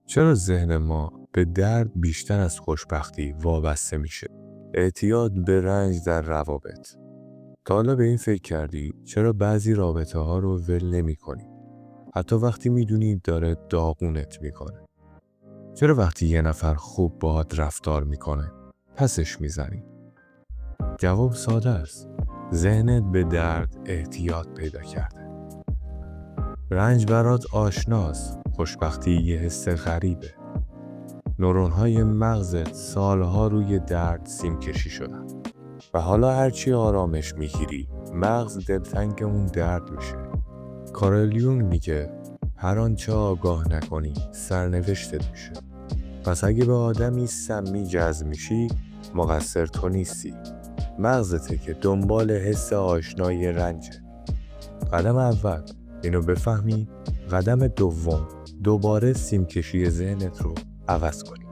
چرا ذهن ما به درد بیشتر از خوشبختی وابسته میشه؟ اعتیاد به رنج در روابط. تا حالا به این فکر کردی چرا بعضی رابطه ها رو ول نمی کنی؟ حتی وقتی میدونی داره داغونت میکنه. چرا وقتی یه نفر خوب باهات رفتار میکنه پسش میزنی؟ جواب ساده است. ذهنت به درد احتیاط پیدا کرده. رنج برات آشناست، خوشبختی یه حس غریبه. نورون‌های مغزت سالها روی درد سیم کشی شدن و حالا هرچی آرامش میگیری مغز دلتنگ اون درد میشه. کارل یونگ میگه هر آنچه آگاه نکنی سرنوشتت میشه. پس اگه به آدمی سمی جذب میشی مقصر تو نیستی، مغزته که دنبال حس آشنای رنجه. قدم اول اینو بفهمی. قدم دوم دوباره سیم کشی ذهنت رو عوض کنی.